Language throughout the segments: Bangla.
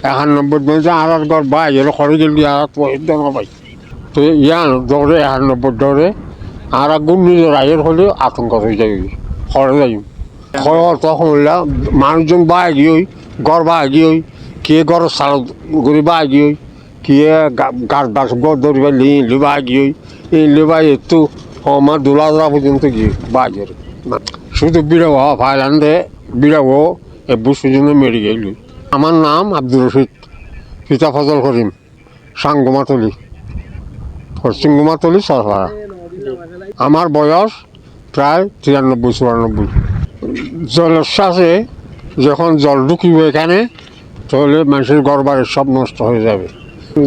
91 মধ্যে আর ঘর বাইরে খড়ে গেলি আর পাই তো ইয়ান দৌড়ে 91 দৌড়ে আর ঘূর্ণিঝড় আয়ের হলে আতঙ্ক হয়ে যাই খড়ে যাই খড় তখন মানুষজন বাগি হই ঘর বাগি হই কে ঘর সাল ঘুরি বাগি হই কে গাছ বাস গড় ধরিবা লি বাগি হই এই লিবাই একটু আমার দোলা পর্যন্ত গিয়ে বাগের শুধু বিড়াও ফাইলান্ডে বিড়াও এবু সুজনে মেরে গেল। আমার নাম আব্দুর রশিদ, পিতা ফজল করিম, সাঙ্গুমাতলি, পশ্চিমগুমাতলি সরফারা। আমার বয়স প্রায় 93-94। জলের শ্বাসে যখন জল ঢুকিব এখানে তাহলে মানুষের ঘর বাড়ি সব নষ্ট হয়ে যাবে।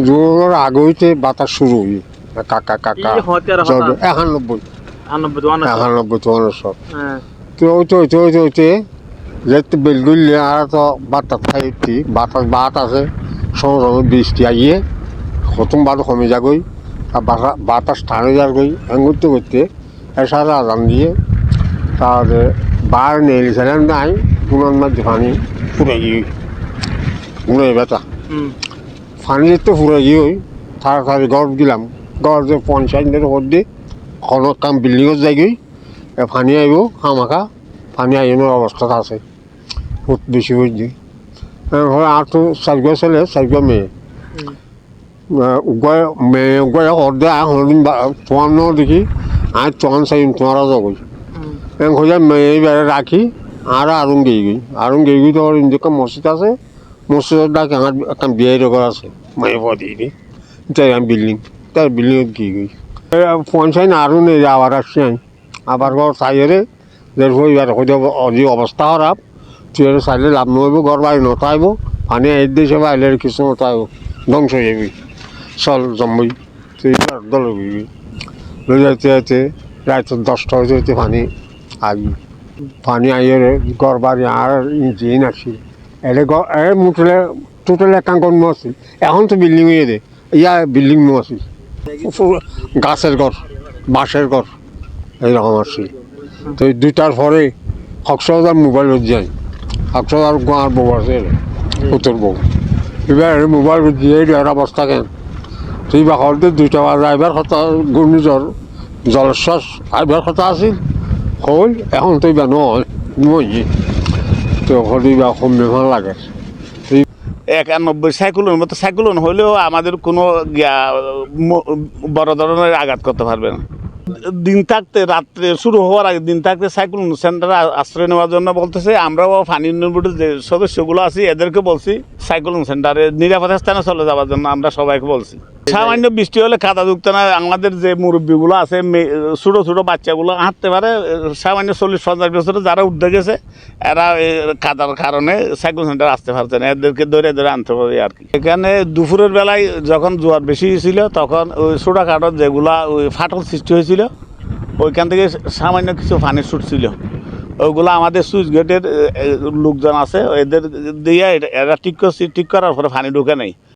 জোর আগইতে বাতাস শুরু হই কাকা কাকা 91 সব তো ওইতে যেতে বেলগুলি আর তো বাতাস খাইতি বাত আছে সময় বৃষ্টি আইয়ে প্রথম বাত কমে যাগই আর বাতাস টানে যাগই এঙ্গুরতে করতে সারা আজান দিয়ে তাহলে বার নেইছিলেন নাই পুনর মধ্যে পানি ফুরে গিয়ে উড়ে বেতা পানি তো ফুরে গিয়ে তাড়াতাড়ি ঘর গেলাম ঘর যে পঞ্চায়েতের ওপর দিয়ে কোনো কাম বিল্ডিংত যাইগই পানি আইব খামাখা পানি আইনের অবস্থাটা আছে বহুত বেশি হয়েছে আর তো 4 ছেলে 4 মেয়ে মেয়ে অর্ধে হদিন তোমার দেখি আর তখন চাই তোমারা যাবই হয়ে মেয়ে বেড়ে রাখি আর আরুন গেই গই তো ইন্দিকে মসজিদ আছে মসজিদের ডাকে আমার একটা বিয়ে ঘর আছে মেয়ে পদি তাই আমি তার বিল্ডিংত গিয়ে গই পঞ্চায়েত আরও নেই আবার আসছি আমি আবার ঘর চাইরে যে অজি অবস্থা খারাপ তুই চাইলে লাভ নহব ঘর বাড়ি নতাইব পানি আই দিয়েছে বাইরে কিছু নতাইব ধ্বংস হয়ে যাবি চল জম্বই তুই দল লই যাইতে রাত 10টা হয়েছে পানি আইয়ে ঘর বাড়ি আর ইঞ্জিন আসছিল এর মুঠলে টোটাল একাঙ্কন আছিল এখন তো বিল্ডিং হয়ে দে ইয়া বিল্ডিং আছিল গাছের ঘর বাঁশের ঘর এইরকম আসছিল তো 2টার পরে কক্সবাজার মোবাইলত যাই কক্সবাজার গাঁর বউ আছে উত্তর বউ এবার মোবাইল দিয়ে এর অবস্থা কেন তুই বা হলতে 2টা বাজে আইবার কথা ঘূর্ণিঝড় জলশ্বাস আইবার কথা আছিল হল এখন তুই বা নয় তো হলি বা কম বেমার লাগে 91 সাইক্লোনের মতো সাইক্লোন হলেও আমাদের কোনো বড় ধরনের আঘাত করতে পারবে না। দিন থাকতে রাত্রে শুরু হওয়ার আগে দিন থাকতে সাইক্লোন সেন্টারে আশ্রয় নেওয়ার জন্য বলতেছে। আমরাও পানি উন্নয়ন বোর্ডের যে সদস্যগুলো আছি এদেরকে বলছি সাইক্লোন সেন্টারে নিরাপদ স্থানে চলে যাওয়ার জন্য আমরা সবাইকে বলছি। সামান্য বৃষ্টি হলে কাদা যুক্ত না আমাদের যে মুরব্বীগুলো আছে ছোটো ছোটো বাচ্চাগুলো হাঁটতে পারে সামান্য 40-50 বছরে যারা উঠে গেছে এরা কাদার কারণে সাইক্লোন সেন্টার আসতে পারছে না, এদেরকে ধরে আনতে হবে আর কি। এখানে দুপুরের বেলায় যখন জোয়ার বেশি ছিল তখন ওই ছোটোখাটো যেগুলা ওই ফাটল সৃষ্টি হয়েছিল ওইখান থেকে সামান্য কিছু পানি ছুটছিল, ওইগুলো আমাদের সুইচ গেটের লোকজন আছে এদের দিয়ে এরা ঠিক করছি, ঠিক করার পরে পানি ঢুকে নেই।